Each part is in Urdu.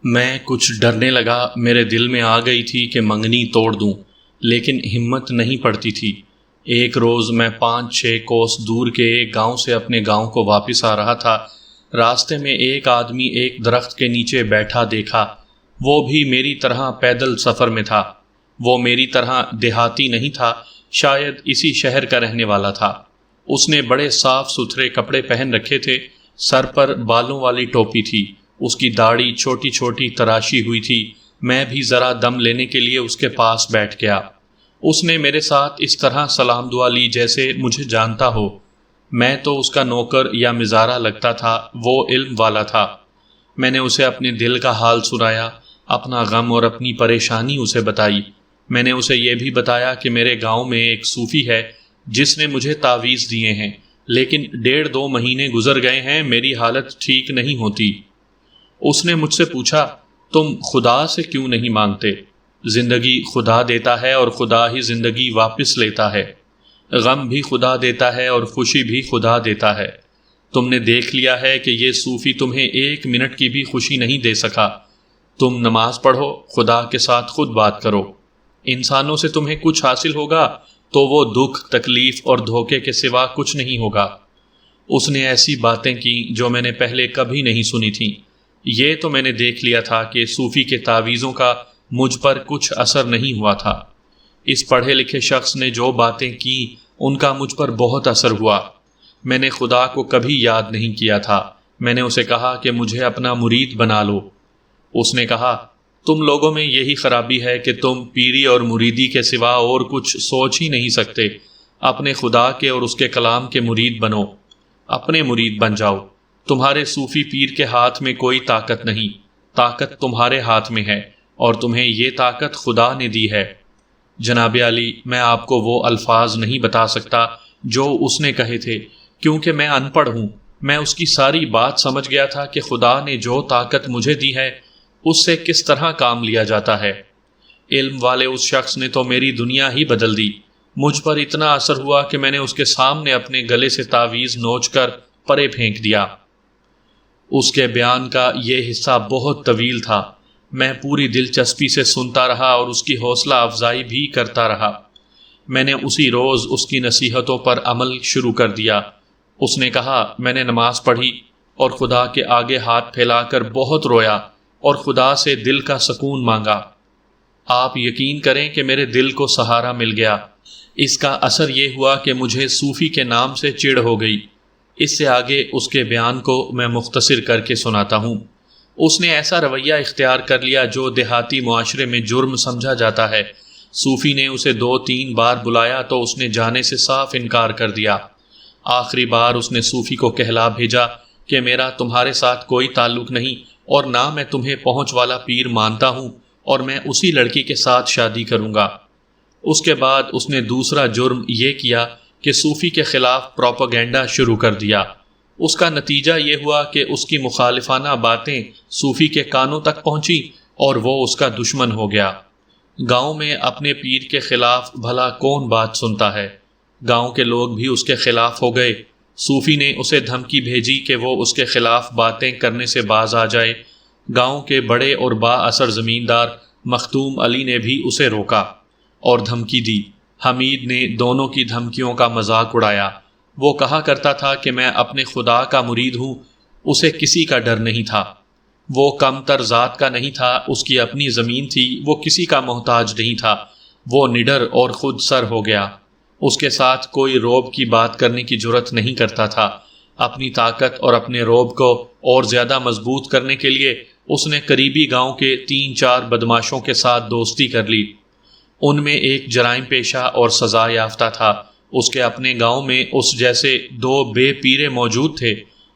میں کچھ ڈرنے لگا، میرے دل میں آ گئی تھی کہ منگنی توڑ دوں، لیکن ہمت نہیں پڑتی تھی۔ ایک روز میں 5-6 کوس دور کے ایک گاؤں سے اپنے گاؤں کو واپس آ رہا تھا۔ راستے میں ایک آدمی ایک درخت کے نیچے بیٹھا دیکھا۔ وہ بھی میری طرح پیدل سفر میں تھا۔ وہ میری طرح دیہاتی نہیں تھا، شاید اسی شہر کا رہنے والا تھا۔ اس نے بڑے صاف ستھرے کپڑے پہن رکھے تھے، سر پر بالوں والی ٹوپی تھی، اس کی داڑھی چھوٹی چھوٹی تراشی ہوئی تھی۔ میں بھی ذرا دم لینے کے لیے اس کے پاس بیٹھ گیا۔ اس نے میرے ساتھ اس طرح سلام دعا لی جیسے مجھے جانتا ہو۔ میں تو اس کا نوکر یا مزارع لگتا تھا، وہ علم والا تھا۔ میں نے اسے اپنے دل کا حال سنایا، اپنا غم اور اپنی پریشانی اسے بتائی۔ میں نے اسے یہ بھی بتایا کہ میرے گاؤں میں ایک صوفی ہے جس نے مجھے تعویذ دیے ہیں، لیکن 1.5-2 مہینے گزر گئے ہیں، میری حالت ٹھیک نہیں ہوتی۔ اس نے مجھ سے پوچھا، تم خدا سے کیوں نہیں مانگتے؟ زندگی خدا دیتا ہے اور خدا ہی زندگی واپس لیتا ہے۔ غم بھی خدا دیتا ہے اور خوشی بھی خدا دیتا ہے۔ تم نے دیکھ لیا ہے کہ یہ صوفی تمہیں 1 منٹ کی بھی خوشی نہیں دے سکا۔ تم نماز پڑھو، خدا کے ساتھ خود بات کرو۔ انسانوں سے تمہیں کچھ حاصل ہوگا تو وہ دکھ، تکلیف اور دھوکے کے سوا کچھ نہیں ہوگا۔ اس نے ایسی باتیں کی جو میں نے پہلے کبھی نہیں سنی تھیں۔ یہ تو میں نے دیکھ لیا تھا کہ صوفی کے تعویذوں کا مجھ پر کچھ اثر نہیں ہوا تھا۔ اس پڑھے لکھے شخص نے جو باتیں کی ان کا مجھ پر بہت اثر ہوا۔ میں نے خدا کو کبھی یاد نہیں کیا تھا۔ میں نے اسے کہا کہ مجھے اپنا مرید بنا لو۔ اس نے کہا، تم لوگوں میں یہی خرابی ہے کہ تم پیری اور مریدی کے سوا اور کچھ سوچ ہی نہیں سکتے۔ اپنے خدا کے اور اس کے کلام کے مرید بنو، اپنے مرید بن جاؤ۔ تمہارے صوفی پیر کے ہاتھ میں کوئی طاقت نہیں، طاقت تمہارے ہاتھ میں ہے، اور تمہیں یہ طاقت خدا نے دی ہے۔ جناب علی، میں آپ کو وہ الفاظ نہیں بتا سکتا جو اس نے کہے تھے، کیونکہ میں ان پڑھ ہوں۔ میں اس کی ساری بات سمجھ گیا تھا کہ خدا نے جو طاقت مجھے دی ہے اس سے کس طرح کام لیا جاتا ہے۔ علم والے اس شخص نے تو میری دنیا ہی بدل دی۔ مجھ پر اتنا اثر ہوا کہ میں نے اس کے سامنے اپنے گلے سے تعویذ نوچ کر پرے پھینک دیا۔ اس کے بیان کا یہ حصہ بہت طویل تھا۔ میں پوری دلچسپی سے سنتا رہا اور اس کی حوصلہ افزائی بھی کرتا رہا۔ میں نے اسی روز اس کی نصیحتوں پر عمل شروع کر دیا۔ اس نے کہا، میں نے نماز پڑھی اور خدا کے آگے ہاتھ پھیلا کر بہت رویا اور خدا سے دل کا سکون مانگا۔ آپ یقین کریں کہ میرے دل کو سہارا مل گیا۔ اس کا اثر یہ ہوا کہ مجھے صوفی کے نام سے چڑ ہو گئی۔ اس سے آگے اس کے بیان کو میں مختصر کر کے سناتا ہوں۔ اس نے ایسا رویہ اختیار کر لیا جو دیہاتی معاشرے میں جرم سمجھا جاتا ہے۔ صوفی نے اسے 2-3 بار بلایا تو اس نے جانے سے صاف انکار کر دیا۔ آخری بار اس نے صوفی کو کہلا بھیجا کہ میرا تمہارے ساتھ کوئی تعلق نہیں، اور نہ میں تمہیں پہنچ والا پیر مانتا ہوں، اور میں اسی لڑکی کے ساتھ شادی کروں گا۔ اس کے بعد اس نے دوسرا جرم یہ کیا کہ صوفی کے خلاف پروپیگنڈا شروع کر دیا۔ اس کا نتیجہ یہ ہوا کہ اس کی مخالفانہ باتیں صوفی کے کانوں تک پہنچی اور وہ اس کا دشمن ہو گیا۔ گاؤں میں اپنے پیر کے خلاف بھلا کون بات سنتا ہے؟ گاؤں کے لوگ بھی اس کے خلاف ہو گئے۔ صوفی نے اسے دھمکی بھیجی کہ وہ اس کے خلاف باتیں کرنے سے باز آ جائے۔ گاؤں کے بڑے اور با اثر زمیندار مختوم علی نے بھی اسے روکا اور دھمکی دی۔ حمید نے دونوں کی دھمکیوں کا مذاق اڑایا۔ وہ کہا کرتا تھا کہ میں اپنے خدا کا مرید ہوں۔ اسے کسی کا ڈر نہیں تھا۔ وہ کم تر ذات کا نہیں تھا، اس کی اپنی زمین تھی، وہ کسی کا محتاج نہیں تھا۔ وہ نڈر اور خود سر ہو گیا۔ اس کے ساتھ کوئی روب کی بات کرنے کی جرت نہیں کرتا تھا۔ اپنی طاقت اور اپنے روب کو اور زیادہ مضبوط کرنے کے لیے اس نے قریبی گاؤں کے 3-4 بدماشوں کے ساتھ دوستی کر لی۔ ان میں ایک جرائم پیشہ اور سزا یافتہ تھا۔ اس کے اپنے گاؤں میں اس جیسے 2 بے پیرے موجود تھے،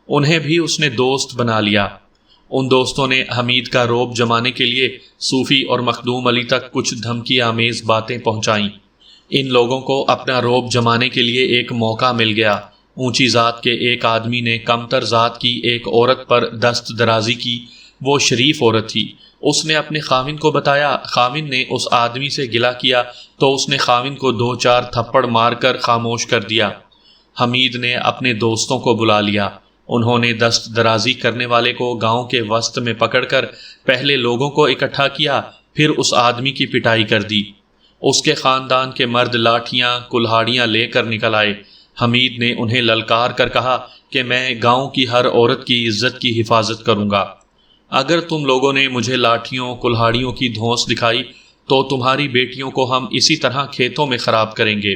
انہیں بھی اس نے دوست بنا لیا۔ ان دوستوں نے حمید کا روب جمانے کے لیے صوفی اور مخدوم علی تک کچھ دھمکی آمیز باتیں پہنچائیں۔ ان لوگوں کو اپنا روب جمانے کے لیے ایک موقع مل گیا۔ اونچی ذات کے ایک آدمی نے کمتر ذات کی ایک عورت پر دست درازی کی۔ وہ شریف عورت تھی۔ اس نے اپنے خاوند کو بتایا۔ خاوند نے اس آدمی سے گلہ کیا تو اس نے خاوند کو 2-4 تھپڑ مار کر خاموش کر دیا۔ حمید نے اپنے دوستوں کو بلا لیا انہوں نے دست درازی کرنے والے کو گاؤں کے وسط میں پکڑ کر پہلے لوگوں کو اکٹھا کیا، پھر اس آدمی کی پٹائی کر دی۔ اس کے خاندان کے مرد لاٹھیاں کلہاڑیاں لے کر نکل آئے۔ حمید نے انہیں للکار کر کہا کہ میں گاؤں کی ہر عورت کی عزت کی حفاظت کروں گا۔ اگر تم لوگوں نے مجھے لاٹھیوں کلہاڑیوں کی دھونس دکھائی تو تمہاری بیٹیوں کو ہم اسی طرح کھیتوں میں خراب کریں گے۔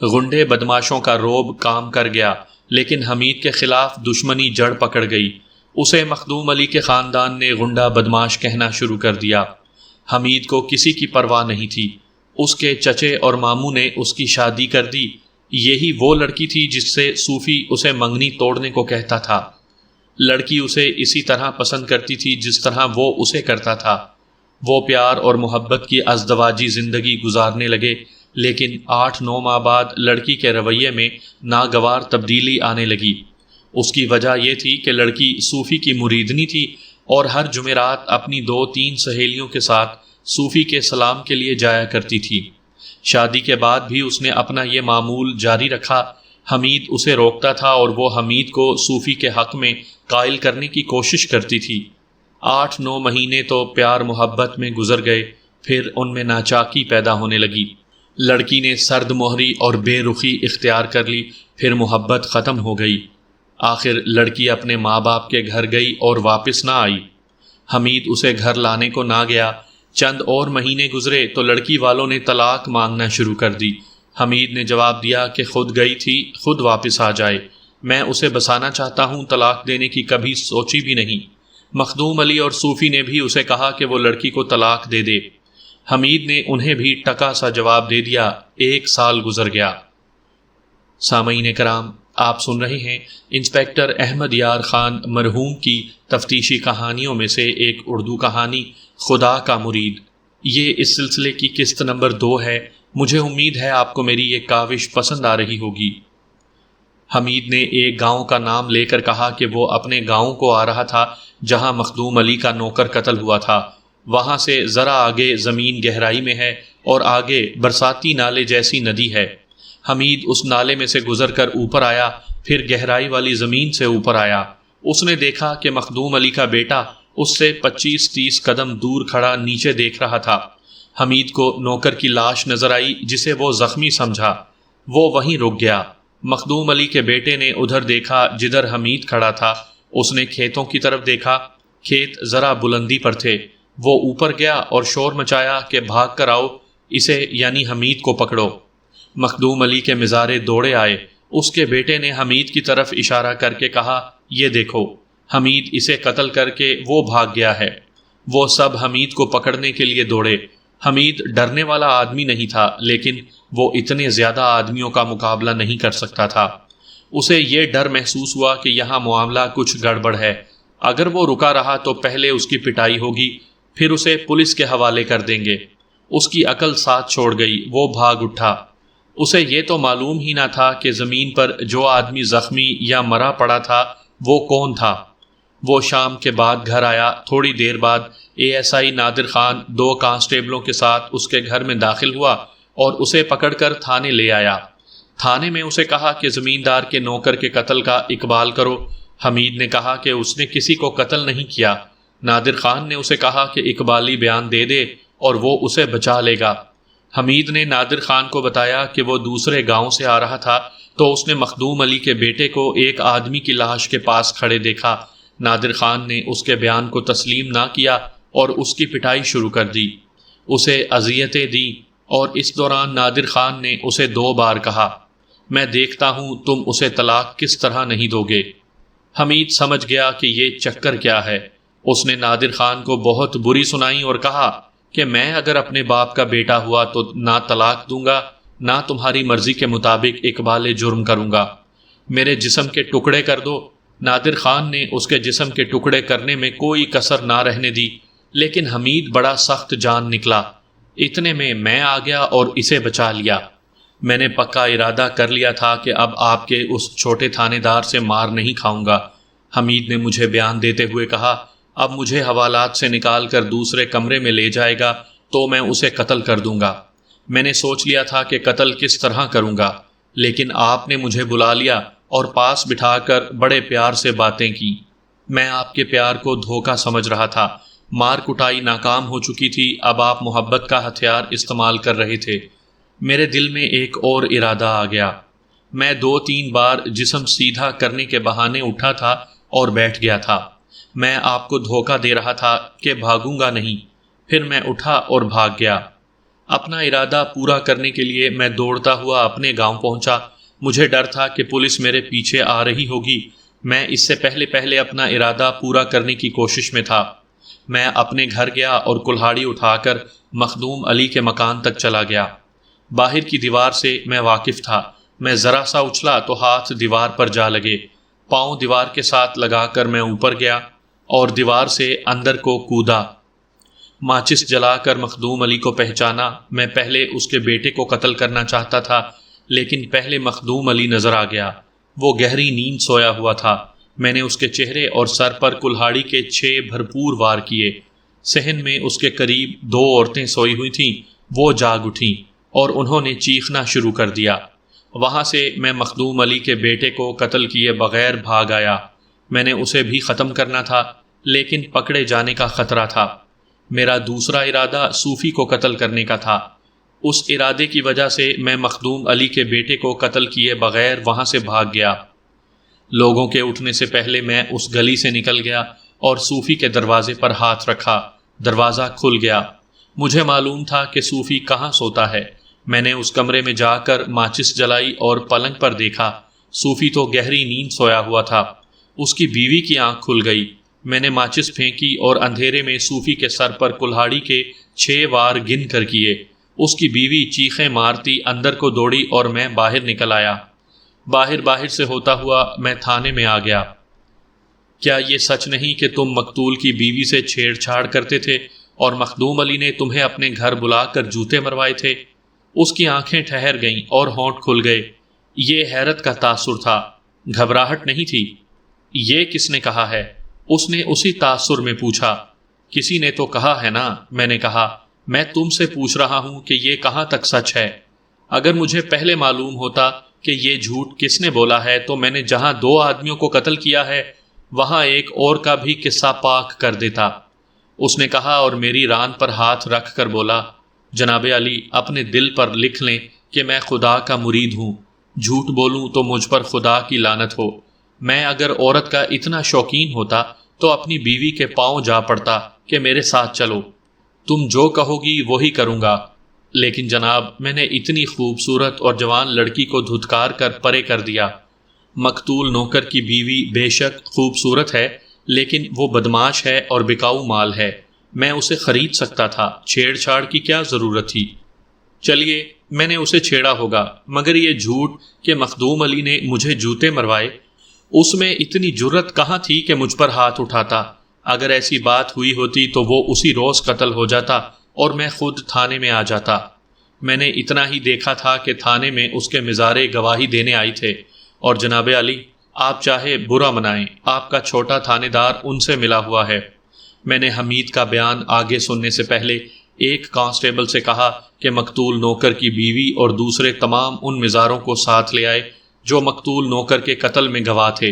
غنڈے بدماشوں کا روب کام کر گیا، لیکن حمید کے خلاف دشمنی جڑ پکڑ گئی۔ اسے مخدوم علی کے خاندان نے غنڈہ بدماش کہنا شروع کر دیا۔ حمید کو کسی کی پرواہ نہیں تھی۔ اس کے چچے اور ماموں نے اس کی شادی کر دی۔ یہی وہ لڑکی تھی جس سے صوفی اسے منگنی توڑنے کو کہتا تھا۔ لڑکی اسے اسی طرح پسند کرتی تھی جس طرح وہ اسے کرتا تھا۔ وہ پیار اور محبت کی ازدواجی زندگی گزارنے لگے، لیکن 8-9 ماہ بعد لڑکی کے رویے میں ناگوار تبدیلی آنے لگی۔ اس کی وجہ یہ تھی کہ لڑکی صوفی کی مریدنی تھی اور ہر جمعرات اپنی 2-3 سہیلیوں کے ساتھ صوفی کے سلام کے لیے جایا کرتی تھی۔ شادی کے بعد بھی اس نے اپنا یہ معمول جاری رکھا۔ حمید اسے روکتا تھا اور وہ حمید کو صوفی کے حق میں قائل کرنے کی کوشش کرتی تھی۔ 8-9 مہینے تو پیار محبت میں گزر گئے، پھر ان میں ناچاکی پیدا ہونے لگی۔ لڑکی نے سرد مہری اور بے رخی اختیار کر لی، پھر محبت ختم ہو گئی۔ آخر لڑکی اپنے ماں باپ کے گھر گئی اور واپس نہ آئی۔ حمید اسے گھر لانے کو نہ گیا۔ چند اور مہینے گزرے تو لڑکی والوں نے طلاق مانگنا شروع کر دی۔ حمید نے جواب دیا کہ خود گئی تھی، خود واپس آ جائے، میں اسے بسانا چاہتا ہوں، طلاق دینے کی کبھی سوچی بھی نہیں۔ مخدوم علی اور صوفی نے بھی اسے کہا کہ وہ لڑکی کو طلاق دے دے۔ حمید نے انہیں بھی ٹکا سا جواب دے دیا۔ 1 سال گزر گیا۔ سامعین کرام، آپ سن رہے ہیں انسپکٹر احمد یار خان مرحوم کی تفتیشی کہانیوں میں سے ایک اردو کہانی خدا کا مرید۔ یہ اس سلسلے کی قسط نمبر 2 ہے۔ مجھے امید ہے آپ کو میری یہ کاوش پسند آ رہی ہوگی۔ حمید نے ایک گاؤں کا نام لے کر کہا کہ وہ اپنے گاؤں کو آ رہا تھا جہاں مخدوم علی کا نوکر قتل ہوا تھا۔ وہاں سے ذرا آگے زمین گہرائی میں ہے اور آگے برساتی نالے جیسی ندی ہے۔ حمید اس نالے میں سے گزر کر اوپر آیا، پھر گہرائی والی زمین سے اوپر آیا۔ اس نے دیکھا کہ مخدوم علی کا بیٹا اس سے 25-30 قدم دور کھڑا نیچے دیکھ رہا تھا۔ حمید کو نوکر کی لاش نظر آئی جسے وہ زخمی سمجھا۔ وہ وہیں رک گیا۔ مخدوم علی کے بیٹے نے ادھر دیکھا جدھر حمید کھڑا تھا۔ اس نے کھیتوں کی طرف دیکھا۔ کھیت ذرا بلندی پر تھے۔ وہ اوپر گیا اور شور مچایا کہ بھاگ کر آؤ، اسے یعنی حمید کو پکڑو۔ مخدوم علی کے مزارے دوڑے آئے۔ اس کے بیٹے نے حمید کی طرف اشارہ کر کے کہا، یہ دیکھو، حمید اسے قتل کر کے وہ بھاگ گیا ہے۔ وہ سب حمید کو پکڑنے کے لیے دوڑے۔ حمید ڈرنے والا آدمی نہیں تھا، لیکن وہ اتنے زیادہ آدمیوں کا مقابلہ نہیں کر سکتا تھا۔ اسے یہ ڈر محسوس ہوا کہ یہاں معاملہ کچھ گڑبڑ ہے۔ اگر وہ رکا رہا تو پہلے اس کی پٹائی ہوگی، پھر اسے پولیس کے حوالے کر دیں گے۔ اس کی عقل ساتھ چھوڑ گئی۔ وہ بھاگ اٹھا۔ اسے یہ تو معلوم ہی نہ تھا کہ زمین پر جو آدمی زخمی یا مرا پڑا تھا وہ کون تھا۔ وہ شام کے بعد گھر آیا۔ تھوڑی دیر بعد ASI نادر خان 2 کانسٹیبلوں کے ساتھ اس کے گھر میں داخل ہوا اور اسے پکڑ کر تھانے لے آیا۔ تھانے میں اسے کہا کہ زمیندار کے نوکر کے قتل کا اقبال کرو۔ حمید نے کہا کہ اس نے کسی کو قتل نہیں کیا۔ نادر خان نے اسے کہا کہ اقبالی بیان دے دے اور وہ اسے بچا لے گا۔ حمید نے نادر خان کو بتایا کہ وہ دوسرے گاؤں سے آ رہا تھا تو اس نے مخدوم علی کے بیٹے کو ایک آدمی کی لاش کے پاس کھڑے دیکھا۔ نادر خان نے اس کے بیان کو تسلیم نہ کیا اور اس کی پٹائی شروع کر دی۔ اسے اذیتیں دیں اور اس دوران نادر خان نے اسے 2 بار کہا، میں دیکھتا ہوں تم اسے طلاق کس طرح نہیں دو گے۔ حمید سمجھ گیا کہ یہ چکر کیا ہے۔ اس نے نادر خان کو بہت بری سنائی اور کہا کہ میں اگر اپنے باپ کا بیٹا ہوا تو نہ طلاق دوں گا، نہ تمہاری مرضی کے مطابق اقبال جرم کروں گا۔ میرے جسم کے ٹکڑے کر دو۔ نادر خان نے اس کے جسم کے ٹکڑے کرنے میں کوئی کسر نہ رہنے دی، لیکن حمید بڑا سخت جان نکلا۔ اتنے میں آ گیا اور اسے بچا لیا۔ میں نے پکا ارادہ کر لیا تھا کہ اب آپ کے اس چھوٹے تھانے دار سے مار نہیں کھاؤں گا۔ حمید نے مجھے بیان دیتے ہوئے کہا، اب مجھے حوالات سے نکال کر دوسرے کمرے میں لے جائے گا تو میں اسے قتل کر دوں گا۔ میں نے سوچ لیا تھا کہ قتل کس طرح کروں گا، لیکن آپ نے مجھے بلا لیا اور پاس بٹھا کر بڑے پیار سے باتیں کی۔ میں آپ کے پیار کو دھوکہ سمجھ رہا تھا۔ مار کٹائی ناکام ہو چکی تھی، اب آپ محبت کا ہتھیار استعمال کر رہے تھے۔ میرے دل میں ایک اور ارادہ آ گیا۔ میں 2-3 بار جسم سیدھا کرنے کے بہانے اٹھا تھا اور بیٹھ گیا تھا۔ میں آپ کو دھوکہ دے رہا تھا کہ بھاگوں گا نہیں۔ پھر میں اٹھا اور بھاگ گیا۔ اپنا ارادہ پورا کرنے کے لیے میں دوڑتا ہوا اپنے گاؤں پہنچا۔ مجھے ڈر تھا کہ پولیس میرے پیچھے آ رہی ہوگی۔ میں اس سے پہلے اپنا ارادہ پورا کرنے کی کوشش میں تھا۔ میں اپنے گھر گیا اور کلہاڑی اٹھا کر مخدوم علی کے مکان تک چلا گیا۔ باہر کی دیوار سے میں واقف تھا۔ میں ذرا سا اچھلا تو ہاتھ دیوار پر جا لگے۔ پاؤں دیوار کے ساتھ لگا کر میں اوپر گیا اور دیوار سے اندر کو کودا۔ ماچس جلا کر مخدوم علی کو پہچانا۔ میں پہلے اس کے بیٹے کو قتل کرنا چاہتا تھا، لیکن پہلے مخدوم علی نظر آ گیا۔ وہ گہری نیند سویا ہوا تھا۔ میں نے اس کے چہرے اور سر پر کلہاڑی کے 6 بھرپور وار کیے۔ صحن میں اس کے قریب 2 عورتیں سوئی ہوئی تھیں۔ وہ جاگ اٹھیں اور انہوں نے چیخنا شروع کر دیا۔ وہاں سے میں مخدوم علی کے بیٹے کو قتل کیے بغیر بھاگ آیا۔ میں نے اسے بھی ختم کرنا تھا، لیکن پکڑے جانے کا خطرہ تھا۔ میرا دوسرا ارادہ صوفی کو قتل کرنے کا تھا۔ اس ارادے کی وجہ سے میں مخدوم علی کے بیٹے کو قتل کیے بغیر وہاں سے بھاگ گیا۔ لوگوں کے اٹھنے سے پہلے میں اس گلی سے نکل گیا اور صوفی کے دروازے پر ہاتھ رکھا۔ دروازہ کھل گیا۔ مجھے معلوم تھا کہ صوفی کہاں سوتا ہے۔ میں نے اس کمرے میں جا کر ماچس جلائی اور پلنگ پر دیکھا۔ صوفی تو گہری نیند سویا ہوا تھا۔ اس کی بیوی کی آنکھ کھل گئی۔ میں نے ماچس پھینکی اور اندھیرے میں صوفی کے سر پر کلہاڑی کے 6 وار گن کر کیے۔ اس کی بیوی چیخیں مارتی اندر کو دوڑی اور میں باہر نکل آیا۔ باہر سے ہوتا ہوا میں تھانے میں آ گیا۔ کیا یہ سچ نہیں کہ تم مقتول کی بیوی سے چھیڑ چھاڑ کرتے تھے اور مخدوم علی نے تمہیں اپنے گھر بلا کر جوتے مروائے تھے؟ اس کی آنکھیں ٹھہر گئیں اور ہونٹ کھل گئے۔ یہ حیرت کا تاثر تھا، گھبراہٹ نہیں تھی۔ یہ کس نے کہا ہے؟ اس نے اسی تاثر میں پوچھا۔ کسی نے تو کہا ہے نا، میں نے کہا۔ میں تم سے پوچھ رہا ہوں کہ یہ کہاں تک سچ ہے؟ اگر مجھے پہلے معلوم ہوتا کہ یہ جھوٹ کس نے بولا ہے تو میں نے جہاں 2 آدمیوں کو قتل کیا ہے وہاں ایک اور کا بھی قصہ پاک کر دیتا۔ اس نے کہا اور میری ران پر ہاتھ رکھ کر بولا، جناب علی، اپنے دل پر لکھ لیں کہ میں خدا کا مرید ہوں۔ جھوٹ بولوں تو مجھ پر خدا کی لعنت ہو۔ میں اگر عورت کا اتنا شوقین ہوتا تو اپنی بیوی کے پاؤں جا پڑتا کہ میرے ساتھ چلو، تم جو کہو گی وہی کروں گا۔ لیکن جناب، میں نے اتنی خوبصورت اور جوان لڑکی کو دھتکار کر پرے کر دیا۔ مقتول نوکر کی بیوی بے شک خوبصورت ہے، لیکن وہ بدماش ہے اور بکاؤ مال ہے۔ میں اسے خرید سکتا تھا، چھیڑ چھاڑ کی کیا ضرورت تھی؟ چلیے، میں نے اسے چھیڑا ہوگا، مگر یہ جھوٹ کہ مخدوم علی نے مجھے جوتے مروائے، اس میں اتنی جرت کہاں تھی کہ مجھ پر ہاتھ اٹھاتا؟ اگر ایسی بات ہوئی ہوتی تو وہ اسی روز قتل ہو جاتا اور میں خود تھانے میں آ جاتا۔ میں نے اتنا ہی دیکھا تھا کہ تھانے میں اس کے مزارے گواہی دینے آئی تھے، اور جناب علی، آپ چاہے برا منائیں، آپ کا چھوٹا تھانے دار ان سے ملا ہوا ہے۔ میں نے حمید کا بیان آگے سننے سے پہلے ایک کانسٹیبل سے کہا کہ مقتول نوکر کی بیوی اور دوسرے تمام ان مزاروں کو ساتھ لے آئے جو مقتول نوکر کے قتل میں گواہ تھے۔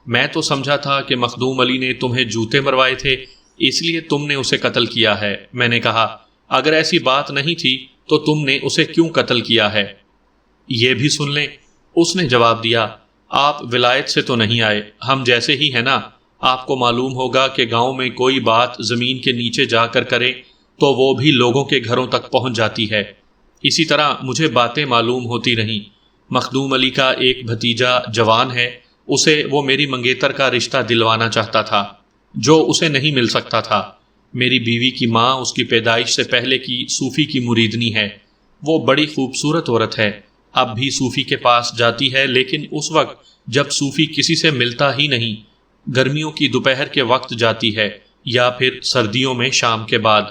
میں تو سمجھا تھا کہ مخدوم علی نے تمہیں جوتے مروائے تھے، اس لیے تم نے اسے قتل کیا ہے۔ میں نے کہا، اگر ایسی بات نہیں تھی تو تم نے اسے کیوں قتل کیا ہے؟ یہ بھی سن لیں۔ اس نے جواب دیا، آپ ولایت سے تو نہیں آئے، ہم جیسے ہی ہیں نا۔ آپ کو معلوم ہوگا کہ گاؤں میں کوئی بات زمین کے نیچے جا کر کرے تو وہ بھی لوگوں کے گھروں تک پہنچ جاتی ہے۔ اسی طرح مجھے باتیں معلوم ہوتی رہیں۔ مخدوم علی کا ایک بھتیجا جوان ہے، اسے وہ میری منگیتر کا رشتہ دلوانا چاہتا تھا جو اسے نہیں مل سکتا تھا۔ میری بیوی کی ماں اس کی پیدائش سے پہلے کی صوفی کی مریدنی ہے۔ وہ بڑی خوبصورت عورت ہے، اب بھی صوفی کے پاس جاتی ہے، لیکن اس وقت جب صوفی کسی سے ملتا ہی نہیں۔ گرمیوں کی دوپہر کے وقت جاتی ہے یا پھر سردیوں میں شام کے بعد۔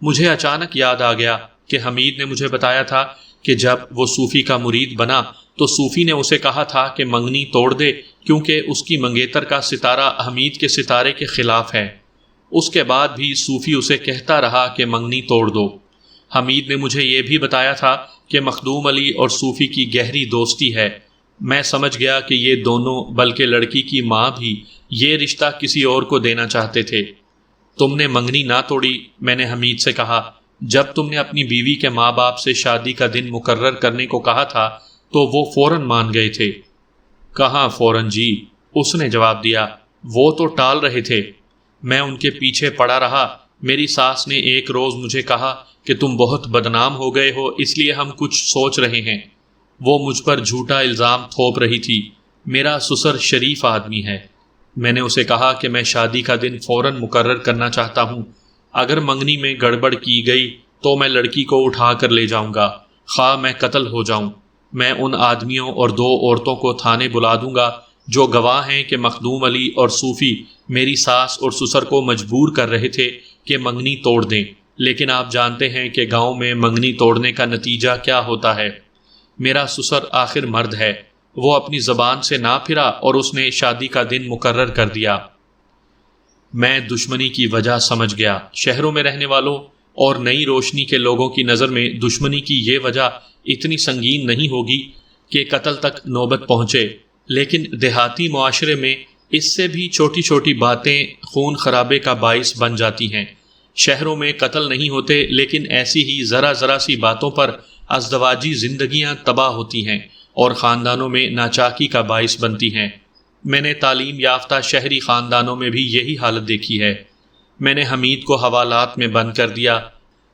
مجھے اچانک یاد آ گیا کہ حمید نے مجھے بتایا تھا کہ جب وہ صوفی کا مرید بنا تو صوفی نے اسے کہا تھا کہ منگنی توڑ دے، کیونکہ اس کی منگیتر کا ستارہ حمید کے ستارے کے خلاف ہے۔ اس کے بعد بھی صوفی اسے کہتا رہا کہ منگنی توڑ دو۔ حمید نے مجھے یہ بھی بتایا تھا کہ مخدوم علی اور صوفی کی گہری دوستی ہے۔ میں سمجھ گیا کہ یہ دونوں بلکہ لڑکی کی ماں بھی یہ رشتہ کسی اور کو دینا چاہتے تھے۔ تم نے منگنی نہ توڑی، میں نے حمید سے کہا۔ جب تم نے اپنی بیوی کے ماں باپ سے شادی کا دن مقرر کرنے کو کہا تھا تو وہ فوراً مان گئے تھے۔ کہاں فوراً جی، اس نے جواب دیا، وہ تو ٹال رہے تھے۔ میں ان کے پیچھے پڑا رہا۔ میری ساس نے ایک روز مجھے کہا کہ تم بہت بدنام ہو گئے ہو، اس لیے ہم کچھ سوچ رہے ہیں۔ وہ مجھ پر جھوٹا الزام تھوپ رہی تھی۔ میرا سسر شریف آدمی ہے۔ میں نے اسے کہا کہ میں شادی کا دن فوراً مقرر کرنا چاہتا ہوں۔ اگر منگنی میں گڑبڑ کی گئی تو میں لڑکی کو اٹھا کر لے جاؤں گا، خواہ میں قتل ہو جاؤں۔ میں ان آدمیوں اور 2 عورتوں کو تھانے بلا دوں گا جو گواہ ہیں کہ مخدوم علی اور صوفی میری ساس اور سسر کو مجبور کر رہے تھے کہ منگنی توڑ دیں، لیکن آپ جانتے ہیں کہ گاؤں میں منگنی توڑنے کا نتیجہ کیا ہوتا ہے۔ میرا سسر آخر مرد ہے، وہ اپنی زبان سے نہ پھرا اور اس نے شادی کا دن مقرر کر دیا۔ میں دشمنی کی وجہ سمجھ گیا۔ شہروں میں رہنے والوں اور نئی روشنی کے لوگوں کی نظر میں دشمنی کی یہ وجہ اتنی سنگین نہیں ہوگی کہ قتل تک نوبت پہنچے، لیکن دیہاتی معاشرے میں اس سے بھی چھوٹی چھوٹی باتیں خون خرابے کا باعث بن جاتی ہیں۔ شہروں میں قتل نہیں ہوتے، لیکن ایسی ہی ذرا ذرا سی باتوں پر ازدواجی زندگیاں تباہ ہوتی ہیں اور خاندانوں میں ناچاکی کا باعث بنتی ہیں۔ میں نے تعلیم یافتہ شہری خاندانوں میں بھی یہی حالت دیکھی ہے۔ میں نے حمید کو حوالات میں بند کر دیا۔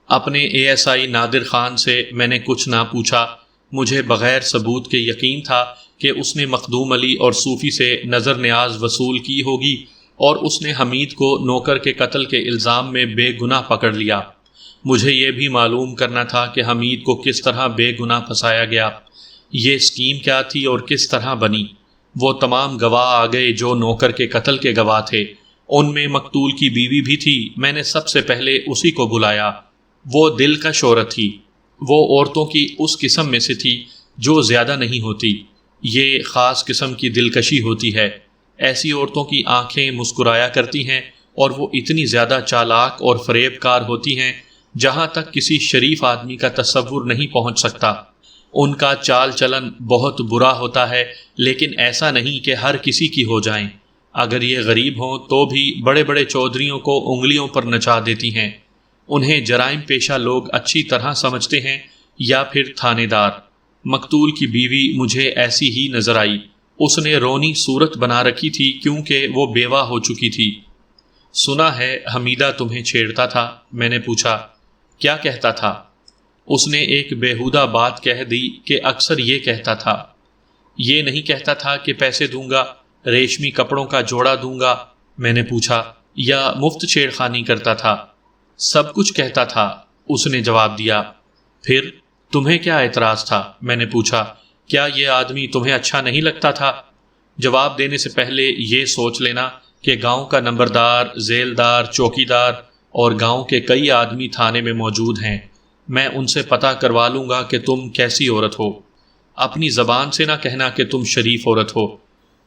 اپنے ASI نادر خان سے میں نے کچھ نہ پوچھا۔ مجھے بغیر ثبوت کے یقین تھا کہ اس نے مخدوم علی اور صوفی سے نظر نیاز وصول کی ہوگی اور اس نے حمید کو نوکر کے قتل کے الزام میں بے گناہ پکڑ لیا۔ مجھے یہ بھی معلوم کرنا تھا کہ حمید کو کس طرح بے گناہ پھنسایا گیا، یہ اسکیم کیا تھی اور کس طرح بنی۔ وہ تمام گواہ آ گئے جو نوکر کے قتل کے گواہ تھے، ان میں مقتول کی بیوی بھی تھی۔ میں نے سب سے پہلے اسی کو بلایا۔ وہ دل کا شورت تھی، وہ عورتوں کی اس قسم میں سے تھی جو زیادہ نہیں ہوتی۔ یہ خاص قسم کی دلکشی ہوتی ہے۔ ایسی عورتوں کی آنکھیں مسکرایا کرتی ہیں اور وہ اتنی زیادہ چالاک اور فریب کار ہوتی ہیں جہاں تک کسی شریف آدمی کا تصور نہیں پہنچ سکتا۔ ان کا چال چلن بہت برا ہوتا ہے، لیکن ایسا نہیں کہ ہر کسی کی ہو جائیں۔ اگر یہ غریب ہوں تو بھی بڑے بڑے چودھریوں کو انگلیوں پر نچا دیتی ہیں۔ انہیں جرائم پیشہ لوگ اچھی طرح سمجھتے ہیں یا پھر تھانے دار۔ مقتول کی بیوی مجھے ایسی ہی نظر آئی۔ اس نے رونی صورت بنا رکھی تھی کیونکہ وہ بیوہ ہو چکی تھی۔ سنا ہے حمیدہ تمہیں چھیڑتا تھا؟ میں نے پوچھا۔ کیا کہتا تھا؟ اس نے ایک بیہودہ بات کہہ دی کہ اکثر یہ کہتا تھا۔ یہ نہیں کہتا تھا کہ پیسے دوں گا، ریشمی کپڑوں کا جوڑا دوں گا؟ میں نے پوچھا۔ یا مفت چھیڑ خانی کرتا تھا؟ سب کچھ کہتا تھا، اس نے جواب دیا۔ پھر تمہیں کیا اعتراض تھا؟ میں نے پوچھا۔ کیا یہ آدمی تمہیں اچھا نہیں لگتا تھا؟ جواب دینے سے پہلے یہ سوچ لینا کہ گاؤں کا نمبردار، ذیلدار، چوکیدار اور گاؤں کے کئی آدمی تھانے میں موجود ہیں۔ میں ان سے پتہ کروا لوں گا کہ تم کیسی عورت ہو۔ اپنی زبان سے نہ کہنا کہ تم شریف عورت ہو۔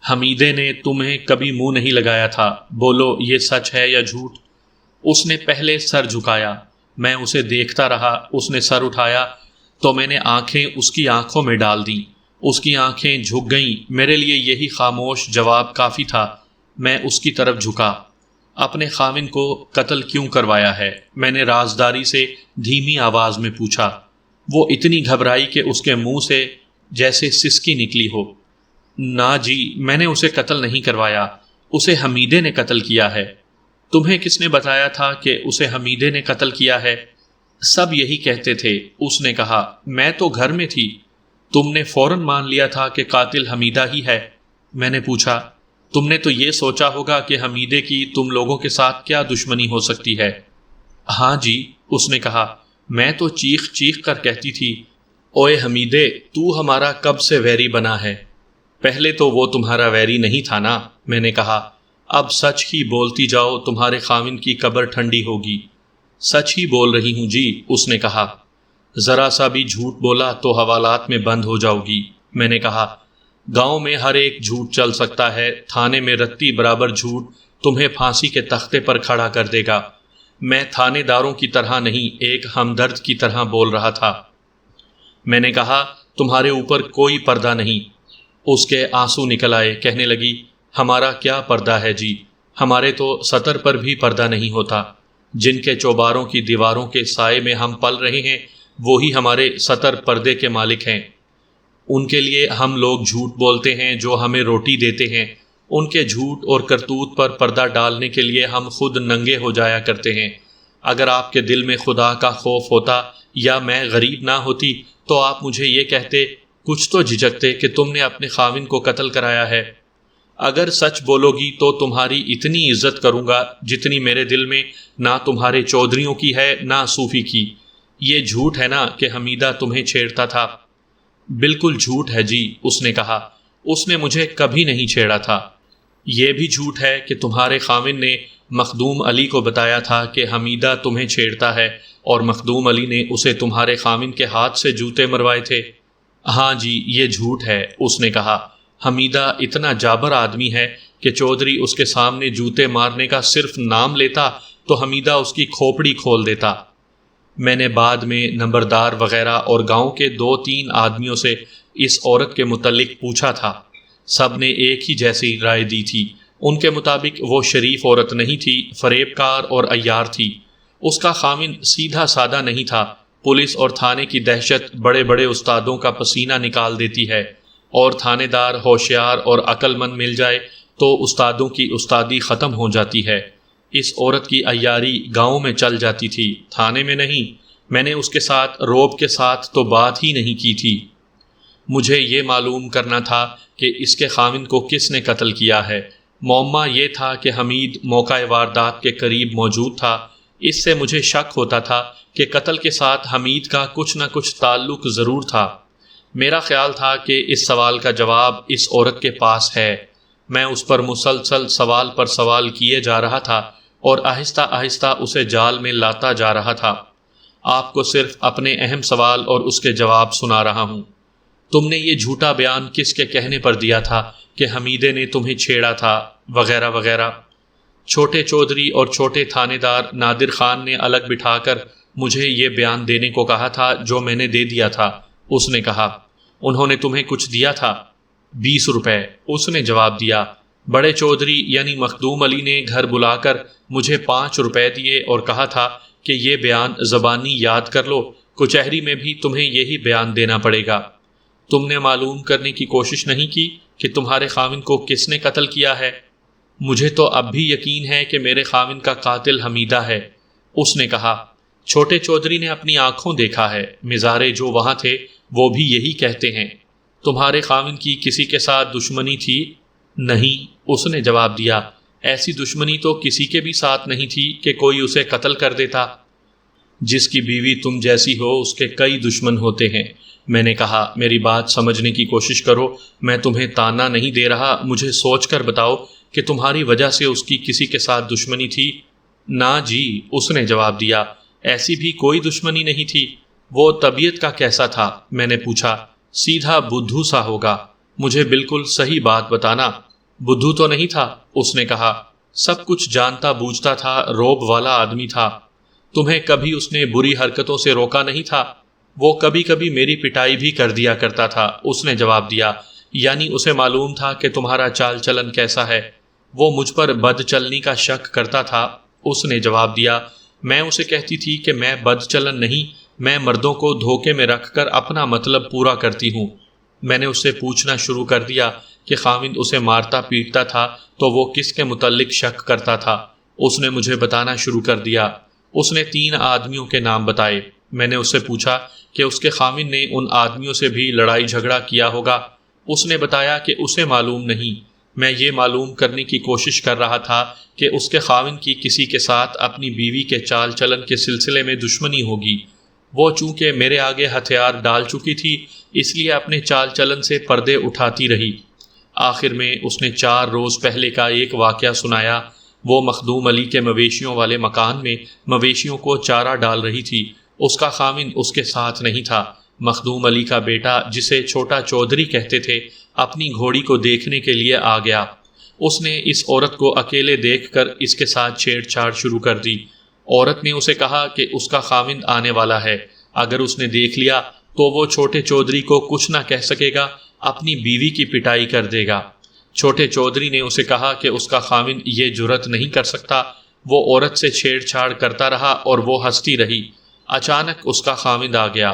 حمیدے نے تمہیں کبھی منہ نہیں لگایا تھا، بولو یہ سچ ہے یا جھوٹ؟ اس نے پہلے سر جھکایا۔ میں اسے دیکھتا رہا۔ اس نے سر اٹھایا تو میں نے آنکھیں اس کی آنکھوں میں ڈال دیں۔ اس کی آنکھیں جھک گئیں۔ میرے لیے یہی خاموش جواب کافی تھا۔ میں اس کی طرف جھکا۔ اپنے خاوند کو قتل کیوں کروایا ہے؟ میں نے رازداری سے دھیمی آواز میں پوچھا۔ وہ اتنی گھبرائی کہ اس کے منہ سے جیسے سسکی نکلی ہو۔ نہ جی، میں نے اسے قتل نہیں کروایا، اسے حمیدے نے قتل کیا ہے۔ تمہیں کس نے بتایا تھا کہ اسے حمیدے نے قتل کیا ہے؟ سب یہی کہتے تھے، اس نے کہا۔ میں تو گھر میں تھی۔ تم نے فوراً مان لیا تھا کہ قاتل حمیدہ ہی ہے؟ میں نے پوچھا۔ تم نے تو یہ سوچا ہوگا کہ حمیدے کی تم لوگوں کے ساتھ کیا دشمنی ہو سکتی ہے؟ ہاں جی، اس نے کہا۔ میں تو چیخ چیخ کر کہتی تھی، اوئے حمیدے، تو ہمارا کب سے ویری بنا ہے؟ پہلے تو وہ تمہارا ویری نہیں تھا نا، میں نے کہا۔ اب سچ ہی بولتی جاؤ، تمہارے خاوند کی قبر ٹھنڈی ہوگی۔ سچ ہی بول رہی ہوں جی، اس نے کہا۔ ذرا سا بھی جھوٹ بولا تو حوالات میں بند ہو جاؤ گی، میں نے کہا۔ گاؤں میں ہر ایک جھوٹ چل سکتا ہے، تھانے میں رتی برابر جھوٹ تمہیں پھانسی کے تختے پر کھڑا کر دے گا۔ میں تھانے داروں کی طرح نہیں، ایک ہمدرد کی طرح بول رہا تھا۔ میں نے کہا، تمہارے اوپر کوئی پردہ نہیں۔ اس کے آنسو نکل آئے، کہنے لگی ہمارا کیا پردہ ہے جی، ہمارے تو سطر پر بھی پردہ نہیں ہوتا، جن کے چوباروں کی دیواروں کے سائے میں ہم پل رہے ہیں وہی ہمارے سطر پردے کے مالک ہیں، ان کے لیے ہم لوگ جھوٹ بولتے ہیں جو ہمیں روٹی دیتے ہیں، ان کے جھوٹ اور کرتوت پر پردہ ڈالنے کے لیے ہم خود ننگے ہو جایا کرتے ہیں۔ اگر آپ کے دل میں خدا کا خوف ہوتا یا میں غریب نہ ہوتی تو آپ مجھے یہ کہتے، کچھ تو جھجکتے کہ تم نے اپنے خاوند کو قتل کرایا ہے۔ اگر سچ بولو گی تو تمہاری اتنی عزت کروں گا جتنی میرے دل میں نہ تمہارے چودھریوں کی ہے نہ صوفی کی۔ یہ جھوٹ ہے نا کہ حمیدہ تمہیں چھیڑتا تھا؟ بالکل جھوٹ ہے جی، اس نے کہا، اس نے مجھے کبھی نہیں چھیڑا تھا۔ یہ بھی جھوٹ ہے کہ تمہارے خاوند نے مخدوم علی کو بتایا تھا کہ حمیدہ تمہیں چھیڑتا ہے اور مخدوم علی نے اسے تمہارے خاوند کے ہاتھ سے جوتے مروائے تھے۔ ہاں جی، یہ جھوٹ ہے، اس نے کہا۔ حمیدہ اتنا جابر آدمی ہے کہ چودھری اس کے سامنے جوتے مارنے کا صرف نام لیتا تو حمیدہ اس کی کھوپڑی کھول دیتا۔ میں نے بعد میں نمبردار وغیرہ اور گاؤں کے 2-3 آدمیوں سے اس عورت کے متعلق پوچھا تھا، سب نے ایک ہی جیسی رائے دی تھی۔ ان کے مطابق وہ شریف عورت نہیں تھی، فریب کار اور عیار تھی۔ اس کا خاوند سیدھا سادہ نہیں تھا۔ پولیس اور تھانے کی دہشت بڑے بڑے استادوں کا پسینہ نکال دیتی ہے، اور تھانے دار ہوشیار اور عقل مند مل جائے تو استادوں کی استادی ختم ہو جاتی ہے۔ اس عورت کی عیاری گاؤں میں چل جاتی تھی، تھانے میں نہیں۔ میں نے اس کے ساتھ روب کے ساتھ تو بات ہی نہیں کی تھی۔ مجھے یہ معلوم کرنا تھا کہ اس کے خاوند کو کس نے قتل کیا ہے۔ معمہ یہ تھا کہ حمید موقع واردات کے قریب موجود تھا۔ اس سے مجھے شک ہوتا تھا کہ قتل کے ساتھ حمید کا کچھ نہ کچھ تعلق ضرور تھا۔ میرا خیال تھا کہ اس سوال کا جواب اس عورت کے پاس ہے۔ میں اس پر مسلسل سوال پر سوال کیے جا رہا تھا اور آہستہ آہستہ اسے جال میں لاتا جا رہا تھا۔ آپ کو صرف اپنے اہم سوال اور اس کے جواب سنا رہا ہوں۔ تم نے یہ جھوٹا بیان کس کے کہنے پر دیا تھا کہ حمیدے نے تمہیں چھیڑا تھا، وغیرہ وغیرہ؟ چھوٹے چودھری اور چھوٹے تھانے دار نادر خان نے الگ بٹھا کر مجھے یہ بیان دینے کو کہا تھا، جو میں نے دے دیا تھا، اس نے کہا۔ انہوں نے تمہیں کچھ دیا تھا؟ 20 روپے، اس نے جواب دیا۔ بڑے چودھری یعنی مخدوم علی نے گھر بلا کر مجھے 5 روپے دیے اور کہا تھا کہ یہ بیان زبانی یاد کر لو، کچہری میں بھی تمہیں یہی بیان دینا پڑے گا۔ تم نے معلوم کرنے کی کوشش نہیں کی کہ تمہارے خاوند کو کس نے قتل کیا ہے؟ مجھے تو اب بھی یقین ہے کہ میرے خاوند کا قاتل حمیدہ ہے، اس نے کہا۔ چھوٹے چودھری نے اپنی آنکھوں دیکھا ہے، مزارے جو وہاں تھے وہ بھی یہی کہتے ہیں۔ تمہارے خاوند کی کسی کے ساتھ دشمنی تھی؟ نہیں، اس نے جواب دیا۔ ایسی دشمنی تو کسی کے بھی ساتھ نہیں تھی کہ کوئی اسے قتل کر دیتا۔ جس کی بیوی تم جیسی ہو اس کے کئی دشمن ہوتے ہیں، میں نے کہا۔ میری بات سمجھنے کی کوشش کرو، میں تمہیں تانا نہیں دے رہا، مجھے سوچ کر بتاؤ کہ تمہاری وجہ سے اس کی کسی کے ساتھ دشمنی تھی؟ نہ جی، اس نے جواب دیا، ایسی بھی کوئی دشمنی نہیں تھی۔ وہ طبیعت کا کیسا تھا؟ میں نے پوچھا۔ سیدھا بدھو سا ہوگا، مجھے بالکل صحیح بات بتانا۔ بدھو تو نہیں تھا، اس نے کہا، سب کچھ جانتا بوجھتا تھا، روب والا آدمی تھا۔ تمہیں کبھی اس نے بری حرکتوں سے روکا نہیں تھا؟ وہ کبھی کبھی میری پٹائی بھی کر دیا کرتا تھا، اس نے جواب دیا۔ یعنی اسے معلوم تھا کہ تمہارا چال چلن کیسا ہے؟ وہ مجھ پر بد چلنی کا شک کرتا تھا، اس نے جواب دیا۔ میں اسے کہتی تھی کہ میں بد چلن نہیں، میں مردوں کو دھوکے میں رکھ کر اپنا مطلب پورا کرتی ہوں۔ میں نے اس سے پوچھنا شروع کر دیا کہ خاوند اسے مارتا پیٹتا تھا تو وہ کس کے متعلق شک کرتا تھا۔ اس نے مجھے بتانا شروع کر دیا۔ اس نے 3 آدمیوں کے نام بتائے۔ میں نے اس سے پوچھا کہ اس کے خاوند نے ان آدمیوں سے بھی لڑائی جھگڑا کیا ہوگا۔ اس نے بتایا کہ اسے معلوم نہیں۔ میں یہ معلوم کرنے کی کوشش کر رہا تھا کہ اس کے خاوند کی کسی کے ساتھ اپنی بیوی کے چال چلن کے سلسلے میں دشمنی ہوگی۔ وہ چونکہ میرے آگے ہتھیار ڈال چکی تھی، اس لیے اپنے چال چلن سے پردے اٹھاتی رہی۔ آخر میں اس نے 4 روز پہلے کا ایک واقعہ سنایا۔ وہ مخدوم علی کے مویشیوں والے مکان میں مویشیوں کو چارہ ڈال رہی تھی۔ اس کا خاوند اس کے ساتھ نہیں تھا۔ مخدوم علی کا بیٹا، جسے چھوٹا چودھری کہتے تھے، اپنی گھوڑی کو دیکھنے کے لیے آ گیا۔ اس نے اس عورت کو اکیلے دیکھ کر اس کے ساتھ چھیڑ چھاڑ شروع کر دی۔ عورت نے اسے کہا کہ اس کا خاوند آنے والا ہے، اگر اس نے دیکھ لیا تو وہ چھوٹے چودھری کو کچھ نہ کہہ سکے گا اپنی بیوی کی پٹائی کر دے گا۔ چھوٹے چودھری نے اسے کہا کہ اس کا خاوند یہ جرأت نہیں کر سکتا۔ وہ عورت سے چھیڑ چھاڑ کرتا رہا اور وہ ہنستی رہی۔ اچانک اس کا خاوند آ گیا۔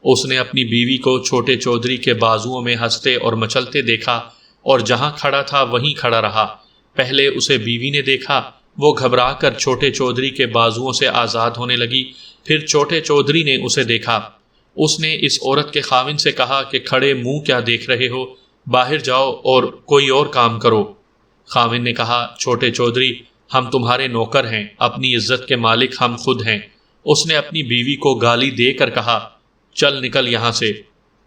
اس نے اپنی بیوی کو چھوٹے چودھری کے بازوؤں میں ہنستے اور مچلتے دیکھا اور جہاں کھڑا تھا وہیں کھڑا رہا۔ پہلے اسے بیوی نے دیکھا، وہ گھبرا کر چھوٹے چودھری کے بازوؤں سے آزاد ہونے لگی۔ پھر چھوٹے چودھری نے اسے دیکھا۔ اس نے اس عورت کے خاوند سے کہا کہ کھڑے منہ کیا دیکھ رہے ہو، باہر جاؤ اور کوئی اور کام کرو۔ خاوند نے کہا، چھوٹے چودھری، ہم تمہارے نوکر ہیں، اپنی عزت کے مالک ہم خود ہیں۔ اس نے اپنی بیوی کو گالی دے کر کہا، چل نکل یہاں سے،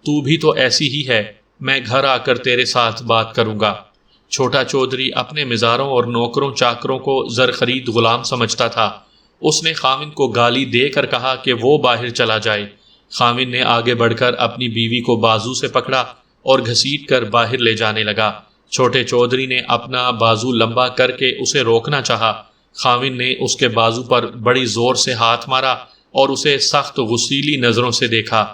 تو بھی تو ایسی ہی ہے، میں گھر آ کر تیرے ساتھ بات کروں گا۔ چھوٹا چودھری اپنے مزاروں اور نوکروں چاکروں کو زر خرید غلام سمجھتا تھا۔ اس نے خاوند کو گالی دے کر کہا کہ وہ باہر چلا جائے۔ خاوند نے آگے بڑھ کر اپنی بیوی کو بازو سے پکڑا اور گھسیٹ کر باہر لے جانے لگا۔ چھوٹے چودھری نے اپنا بازو لمبا کر کے اسے روکنا چاہا۔ خاوند نے اس کے بازو پر بڑی زور سے ہاتھ مارا اور اسے سخت غصیلی نظروں سے دیکھا۔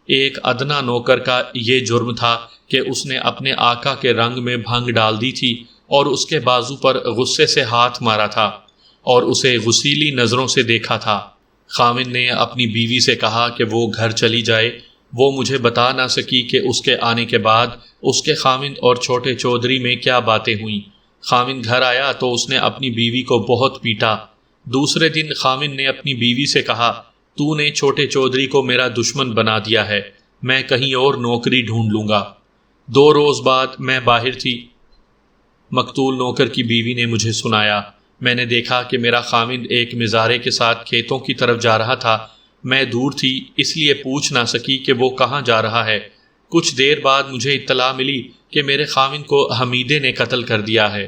ایک ادنا نوکر کا یہ جرم تھا کہ اس نے اپنے آقا کے رنگ میں بھنگ ڈال دی تھی اور اس کے بازو پر غصے سے ہاتھ مارا تھا اور اسے غصیلی نظروں سے دیکھا تھا۔ خاوند نے اپنی بیوی سے کہا کہ وہ گھر چلی جائے۔ وہ مجھے بتا نہ سکی کہ اس کے آنے کے بعد اس کے خاوند اور چھوٹے چودھری میں کیا باتیں ہوئیں۔ خاوند گھر آیا تو اس نے اپنی بیوی کو بہت پیٹا۔ دوسرے دن خاوند نے اپنی بیوی سے کہا، تو نے چھوٹے چودھری کو میرا دشمن بنا دیا ہے، میں کہیں اور نوکری ڈھونڈ لوں گا۔ 2 روز بعد میں باہر تھی۔ مقتول نوکر کی بیوی نے مجھے سنایا، میں نے دیکھا کہ میرا خاوند ایک مزارے کے ساتھ کھیتوں کی طرف جا رہا تھا۔ میں دور تھی اس لیے پوچھ نہ سکی کہ وہ کہاں جا رہا ہے۔ کچھ دیر بعد مجھے اطلاع ملی کہ میرے خاوند کو حمیدے نے قتل کر دیا ہے۔